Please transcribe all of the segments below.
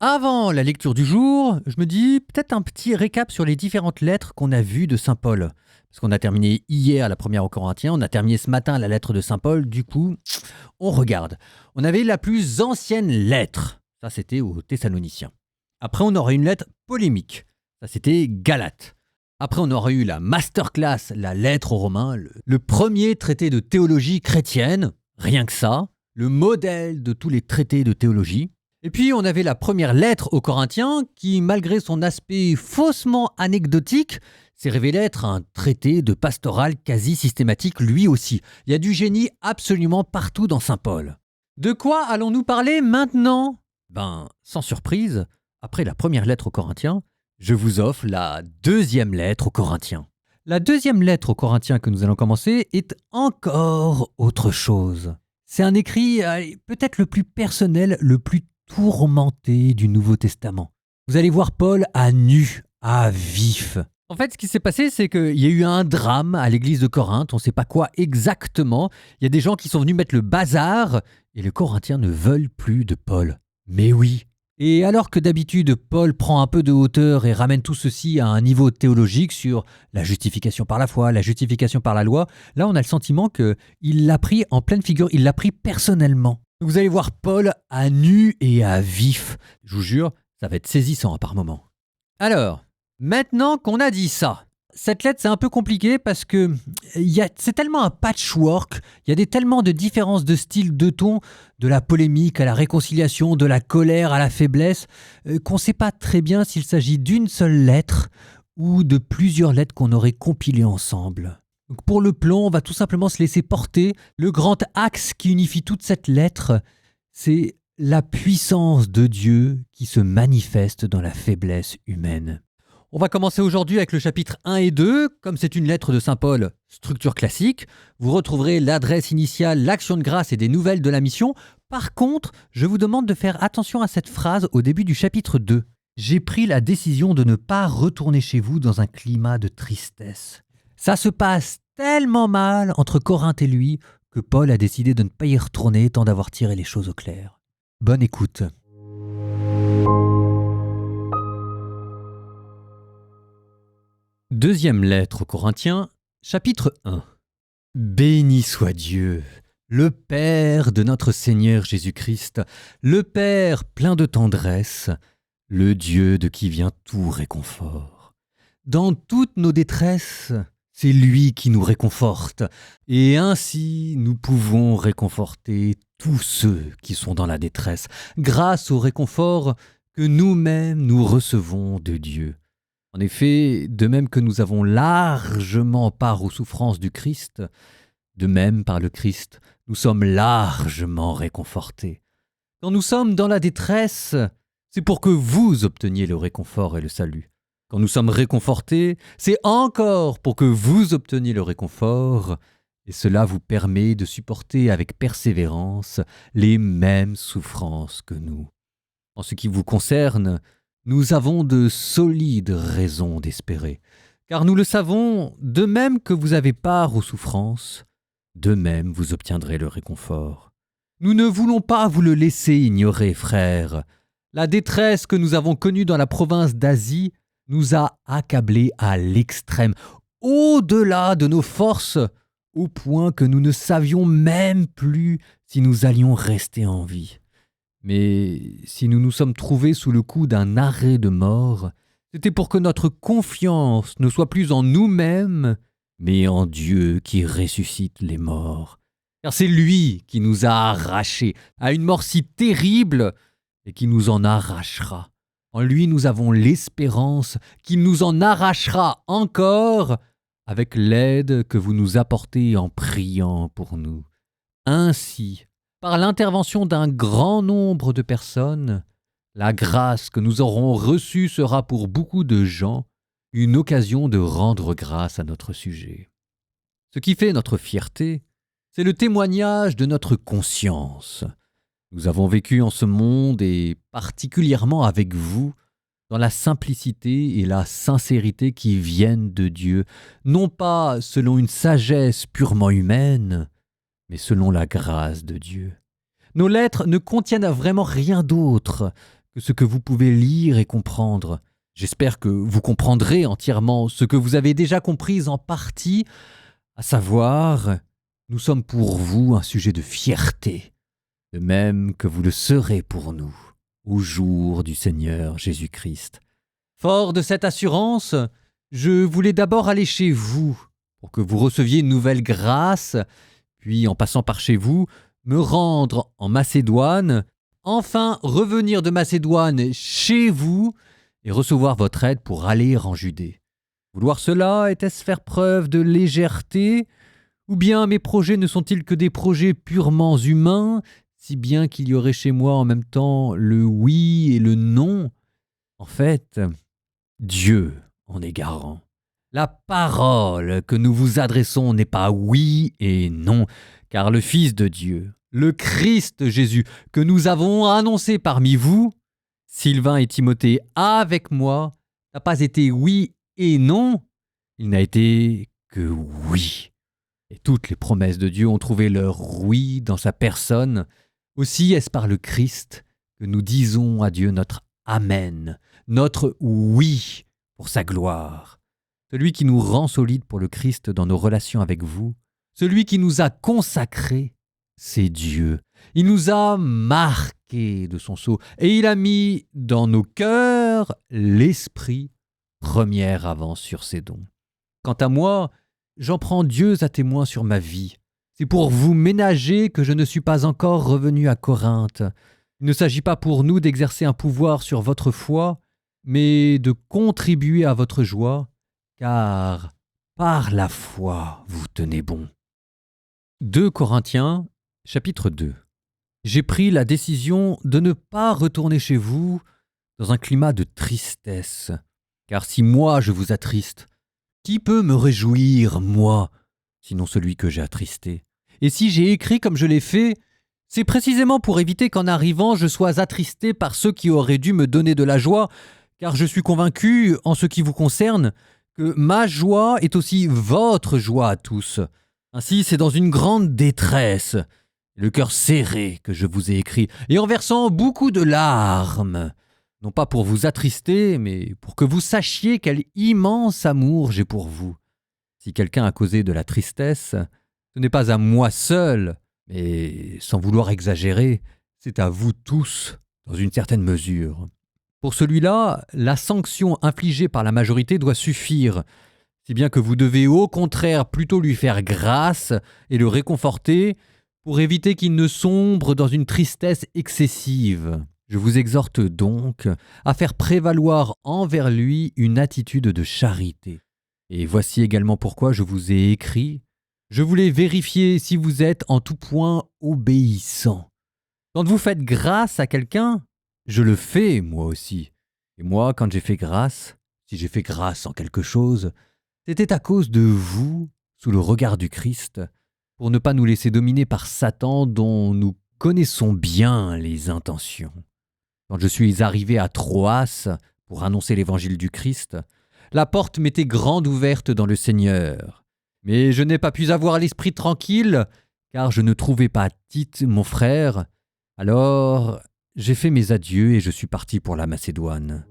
Avant la lecture du jour, je me dis peut-être un petit récap sur les différentes lettres qu'on a vues de Saint Paul. Parce qu'on a terminé hier la première aux Corinthiens, on a terminé ce matin la lettre de Saint Paul, du coup, on regarde. On avait la plus ancienne lettre, ça c'était aux Thessaloniciens. Après on aurait une lettre polémique, ça c'était Galates. Après on aurait eu la masterclass, la lettre aux Romains, le premier traité de théologie chrétienne, rien que ça, le modèle de tous les traités de théologie. Et puis, on avait la première lettre aux Corinthiens qui, malgré son aspect faussement anecdotique, s'est révélé être un traité de pastoral quasi systématique lui aussi. Il y a du génie absolument partout dans Saint Paul. De quoi allons-nous parler maintenant ? Sans surprise, après la première lettre aux Corinthiens, je vous offre la deuxième lettre aux Corinthiens. La deuxième lettre aux Corinthiens que nous allons commencer est encore autre chose. C'est un écrit peut-être le plus personnel, le plus tourmenté du Nouveau Testament. Vous allez voir Paul à nu, à vif. En fait, ce qui s'est passé, c'est qu'il y a eu un drame à l'église de Corinthe, on ne sait pas quoi exactement. Il y a des gens qui sont venus mettre le bazar et les Corinthiens ne veulent plus de Paul. Mais oui. Et alors que d'habitude, Paul prend un peu de hauteur et ramène tout ceci à un niveau théologique sur la justification par la foi, la justification par la loi, là on a le sentiment qu'il l'a pris en pleine figure, il l'a pris personnellement. Vous allez voir Paul à nu et à vif. Je vous jure, ça va être saisissant par moment. Alors, maintenant qu'on a dit ça, cette lettre c'est un peu compliqué parce que c'est tellement un patchwork, il y a tellement de différences de style, de ton, de la polémique à la réconciliation, de la colère à la faiblesse, qu'on ne sait pas très bien s'il s'agit d'une seule lettre ou de plusieurs lettres qu'on aurait compilées ensemble. Donc pour le plan, on va tout simplement se laisser porter. Le grand axe qui unifie toute cette lettre, c'est la puissance de Dieu qui se manifeste dans la faiblesse humaine. On va commencer aujourd'hui avec le chapitre 1 et 2. Comme c'est une lettre de Saint Paul, structure classique, vous retrouverez l'adresse initiale, l'action de grâce et des nouvelles de la mission. Par contre, je vous demande de faire attention à cette phrase au début du chapitre 2. J'ai pris la décision de ne pas retourner chez vous dans un climat de tristesse. Ça se passe tellement mal entre Corinthe et lui que Paul a décidé de ne pas y retourner tant d'avoir tiré les choses au clair. Bonne écoute. Deuxième lettre aux Corinthiens, chapitre 1. Béni soit Dieu, le Père de notre Seigneur Jésus-Christ, le Père plein de tendresse, le Dieu de qui vient tout réconfort. Dans toutes nos détresses, c'est lui qui nous réconforte, et ainsi nous pouvons réconforter tous ceux qui sont dans la détresse, grâce au réconfort que nous-mêmes nous recevons de Dieu. En effet, de même que nous avons largement part aux souffrances du Christ, de même par le Christ, nous sommes largement réconfortés. Quand nous sommes dans la détresse, c'est pour que vous obteniez le réconfort et le salut. Quand nous sommes réconfortés, c'est encore pour que vous obteniez le réconfort, et cela vous permet de supporter avec persévérance les mêmes souffrances que nous. En ce qui vous concerne, nous avons de solides raisons d'espérer, car nous le savons, de même que vous avez part aux souffrances, de même vous obtiendrez le réconfort. Nous ne voulons pas vous le laisser ignorer, frères. La détresse que nous avons connue dans la province d'Asie nous a accablés à l'extrême, au-delà de nos forces, au point que nous ne savions même plus si nous allions rester en vie. Mais si nous nous sommes trouvés sous le coup d'un arrêt de mort, c'était pour que notre confiance ne soit plus en nous-mêmes, mais en Dieu qui ressuscite les morts. Car c'est lui qui nous a arrachés à une mort si terrible et qui nous en arrachera. En lui, nous avons l'espérance qu'il nous en arrachera encore avec l'aide que vous nous apportez en priant pour nous. Ainsi, par l'intervention d'un grand nombre de personnes, la grâce que nous aurons reçue sera pour beaucoup de gens une occasion de rendre grâce à notre sujet. Ce qui fait notre fierté, c'est le témoignage de notre conscience. Nous avons vécu en ce monde et particulièrement avec vous, dans la simplicité et la sincérité qui viennent de Dieu, non pas selon une sagesse purement humaine, mais selon la grâce de Dieu. Nos lettres ne contiennent vraiment rien d'autre que ce que vous pouvez lire et comprendre. J'espère que vous comprendrez entièrement ce que vous avez déjà compris en partie, à savoir, nous sommes pour vous un sujet de fierté, de même que vous le serez pour nous, au jour du Seigneur Jésus-Christ. Fort de cette assurance, je voulais d'abord aller chez vous, pour que vous receviez une nouvelle grâce, puis en passant par chez vous, me rendre en Macédoine, enfin revenir de Macédoine chez vous et recevoir votre aide pour aller en Judée. Vouloir cela, était-ce faire preuve de légèreté, ou bien mes projets ne sont-ils que des projets purement humains, si bien qu'il y aurait chez moi en même temps le oui et le non? En fait, Dieu en est garant. La parole que nous vous adressons n'est pas oui et non, car le Fils de Dieu, le Christ Jésus, que nous avons annoncé parmi vous, Sylvain et Timothée avec moi, n'a pas été oui et non, il n'a été que oui. Et toutes les promesses de Dieu ont trouvé leur oui dans sa personne. Aussi est-ce par le Christ que nous disons à Dieu notre Amen, notre oui pour sa gloire. Celui qui nous rend solides pour le Christ dans nos relations avec vous, celui qui nous a consacrés, c'est Dieu. Il nous a marqués de son sceau et il a mis dans nos cœurs l'Esprit, première avance sur ses dons. Quant à moi, j'en prends Dieu à témoin sur ma vie. C'est pour vous ménager que je ne suis pas encore revenu à Corinthe. Il ne s'agit pas pour nous d'exercer un pouvoir sur votre foi, mais de contribuer à votre joie, car par la foi vous tenez bon. 2 Corinthiens, chapitre 2. J'ai pris la décision de ne pas retourner chez vous dans un climat de tristesse, car si moi je vous attriste, qui peut me réjouir, moi, sinon celui que j'ai attristé? Et si j'ai écrit comme je l'ai fait, c'est précisément pour éviter qu'en arrivant je sois attristé par ceux qui auraient dû me donner de la joie, car je suis convaincu, en ce qui vous concerne, que ma joie est aussi votre joie à tous. Ainsi, c'est dans une grande détresse, le cœur serré que je vous ai écrit, et en versant beaucoup de larmes, non pas pour vous attrister, mais pour que vous sachiez quel immense amour j'ai pour vous. Si quelqu'un a causé de la tristesse, ce n'est pas à moi seul, mais sans vouloir exagérer, c'est à vous tous, dans une certaine mesure. Pour celui-là, la sanction infligée par la majorité doit suffire, si bien que vous devez au contraire plutôt lui faire grâce et le réconforter pour éviter qu'il ne sombre dans une tristesse excessive. Je vous exhorte donc à faire prévaloir envers lui une attitude de charité. Et voici également pourquoi je vous ai écrit. Je voulais vérifier si vous êtes en tout point obéissant. Quand vous faites grâce à quelqu'un, je le fais moi aussi. Et moi, quand j'ai fait grâce, si j'ai fait grâce en quelque chose, c'était à cause de vous, sous le regard du Christ, pour ne pas nous laisser dominer par Satan dont nous connaissons bien les intentions. Quand je suis arrivé à Troas pour annoncer l'évangile du Christ, la porte m'était grande ouverte dans le Seigneur. Mais je n'ai pas pu avoir l'esprit tranquille, car je ne trouvais pas Tite, mon frère. Alors, j'ai fait mes adieux et je suis parti pour la Macédoine.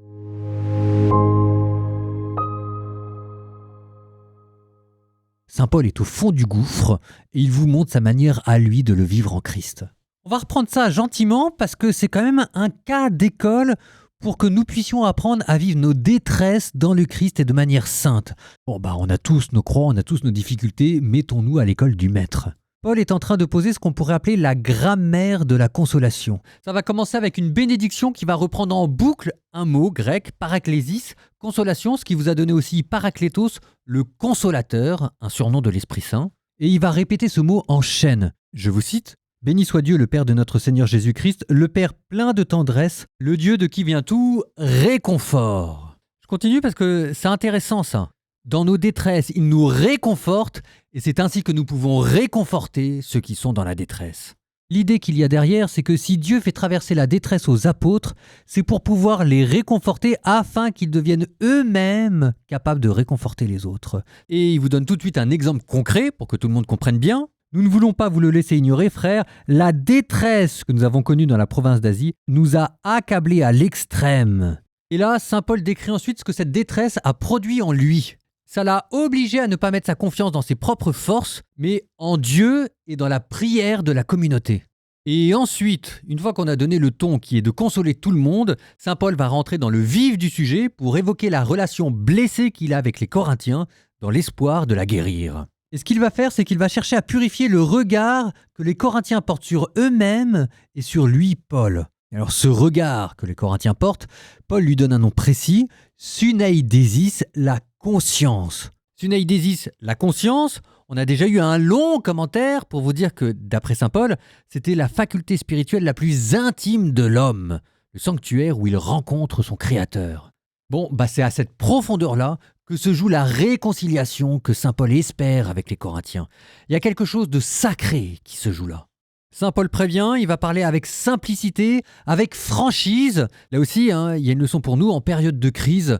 Saint Paul est au fond du gouffre et il vous montre sa manière à lui de le vivre en Christ. On va reprendre ça gentiment parce que c'est quand même un cas d'école pour que nous puissions apprendre à vivre nos détresses dans le Christ et de manière sainte. On a tous nos croix, on a tous nos difficultés, mettons-nous à l'école du Maître. Paul est en train de poser ce qu'on pourrait appeler la grammaire de la consolation. Ça va commencer avec une bénédiction qui va reprendre en boucle un mot grec, paraklésis, consolation, ce qui vous a donné aussi paraklétos, le consolateur, un surnom de l'Esprit Saint. Et il va répéter ce mot en chaîne. Je vous cite. « Béni soit Dieu, le Père de notre Seigneur Jésus-Christ, le Père plein de tendresse, le Dieu de qui vient tout réconfort. » Je continue parce que c'est intéressant ça. Dans nos détresses, il nous réconforte et c'est ainsi que nous pouvons réconforter ceux qui sont dans la détresse. L'idée qu'il y a derrière, c'est que si Dieu fait traverser la détresse aux apôtres, c'est pour pouvoir les réconforter afin qu'ils deviennent eux-mêmes capables de réconforter les autres. Et il vous donne tout de suite un exemple concret pour que tout le monde comprenne bien. Nous ne voulons pas vous le laisser ignorer, frère, la détresse que nous avons connue dans la province d'Asie nous a accablés à l'extrême. Et là, saint Paul décrit ensuite ce que cette détresse a produit en lui. Ça l'a obligé à ne pas mettre sa confiance dans ses propres forces, mais en Dieu et dans la prière de la communauté. Et ensuite, une fois qu'on a donné le ton qui est de consoler tout le monde, saint Paul va rentrer dans le vif du sujet pour évoquer la relation blessée qu'il a avec les Corinthiens dans l'espoir de la guérir. Et ce qu'il va faire, c'est qu'il va chercher à purifier le regard que les Corinthiens portent sur eux-mêmes et sur lui, Paul. Et alors ce regard que les Corinthiens portent, Paul lui donne un nom précis, Sunaïdésis, la conscience. Sunaïdésis, la conscience, on a déjà eu un long commentaire pour vous dire que, d'après saint Paul, c'était la faculté spirituelle la plus intime de l'homme, le sanctuaire où il rencontre son Créateur. Bon, c'est à cette profondeur-là que se joue la réconciliation que saint Paul espère avec les Corinthiens. Il y a quelque chose de sacré qui se joue là. Saint Paul prévient, il va parler avec simplicité, avec franchise. Là aussi, il y a une leçon pour nous, en période de crise,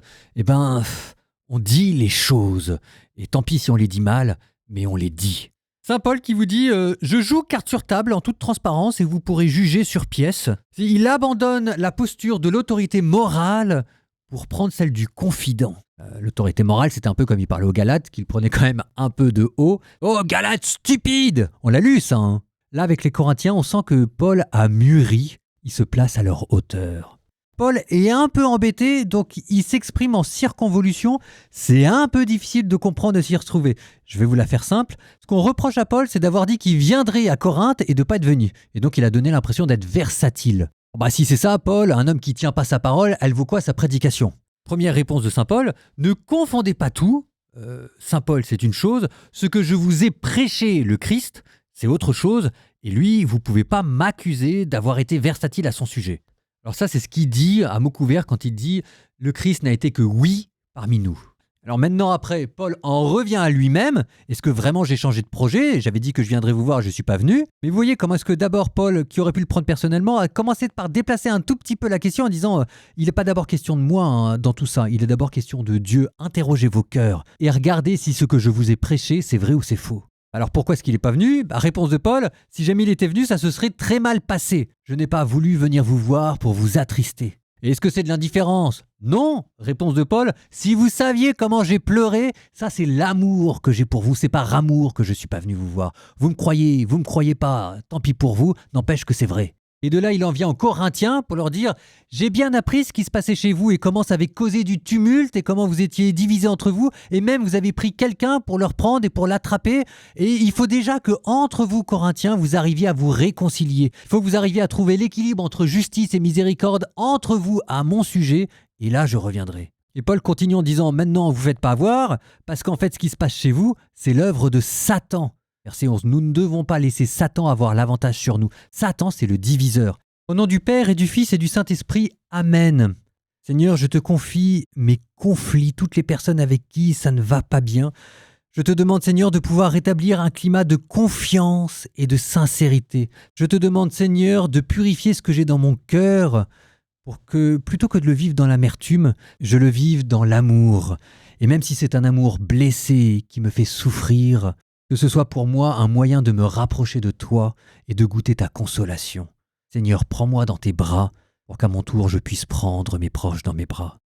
on dit les choses. Et tant pis si on les dit mal, mais on les dit. Saint Paul qui vous dit « Je joue carte sur table en toute transparence et vous pourrez juger sur pièce ». Il abandonne la posture de l'autorité morale pour prendre celle du confident. L'autorité morale, c'était un peu comme il parlait aux Galates, qu'il prenait quand même un peu de haut. « Oh, Galates stupide !» On l'a lu, ça. Là, avec les Corinthiens, on sent que Paul a mûri. Il se place à leur hauteur. Paul est un peu embêté, donc il s'exprime en circonvolution. C'est un peu difficile de comprendre et s'y retrouver. Je vais vous la faire simple. Ce qu'on reproche à Paul, c'est d'avoir dit qu'il viendrait à Corinthe et de ne pas être venu. Et donc, il a donné l'impression d'être versatile. Si c'est ça, Paul, un homme qui ne tient pas sa parole, elle vaut quoi sa prédication ? Première réponse de saint Paul, ne confondez pas tout. Saint Paul, c'est une chose. Ce que je vous ai prêché, le Christ, c'est autre chose. Et lui, vous ne pouvez pas m'accuser d'avoir été versatile à son sujet. Alors ça, c'est ce qu'il dit à mots couverts quand il dit « Le Christ n'a été que oui parmi nous ». Alors maintenant, après, Paul en revient à lui-même. Est-ce que vraiment j'ai changé de projet ? J'avais dit que je viendrais vous voir, je ne suis pas venu. Mais vous voyez comment est-ce que d'abord Paul, qui aurait pu le prendre personnellement, a commencé par déplacer un tout petit peu la question en disant il n'est pas d'abord question de moi dans tout ça, il est d'abord question de Dieu. Interrogez vos cœurs et regardez si ce que je vous ai prêché, c'est vrai ou c'est faux. Alors pourquoi est-ce qu'il n'est pas venu ? Réponse de Paul, si jamais il était venu, ça se serait très mal passé. Je n'ai pas voulu venir vous voir pour vous attrister. Et est-ce que c'est de l'indifférence ? Non, réponse de Paul, si vous saviez comment j'ai pleuré, ça c'est l'amour que j'ai pour vous, c'est par amour que je ne suis pas venu vous voir. Vous me croyez pas, tant pis pour vous, n'empêche que c'est vrai. Et de là, il en vient aux Corinthiens pour leur dire « J'ai bien appris ce qui se passait chez vous et comment ça avait causé du tumulte et comment vous étiez divisés entre vous et même vous avez pris quelqu'un pour le reprendre et pour l'attraper. Et il faut déjà que entre vous, Corinthiens, vous arriviez à vous réconcilier. Il faut que vous arriviez à trouver l'équilibre entre justice et miséricorde entre vous à mon sujet et là, je reviendrai. » Et Paul continue en disant « Maintenant, vous ne faites pas avoir parce qu'en fait, ce qui se passe chez vous, c'est l'œuvre de Satan. » Verset 11, nous ne devons pas laisser Satan avoir l'avantage sur nous. Satan, c'est le diviseur. Au nom du Père et du Fils et du Saint-Esprit, Amen. Seigneur, je te confie mes conflits, toutes les personnes avec qui ça ne va pas bien. Je te demande, Seigneur, de pouvoir rétablir un climat de confiance et de sincérité. Je te demande, Seigneur, de purifier ce que j'ai dans mon cœur pour que, plutôt que de le vivre dans l'amertume, je le vive dans l'amour. Et même si c'est un amour blessé qui me fait souffrir, que ce soit pour moi un moyen de me rapprocher de toi et de goûter ta consolation. Seigneur, prends-moi dans tes bras pour qu'à mon tour je puisse prendre mes proches dans mes bras.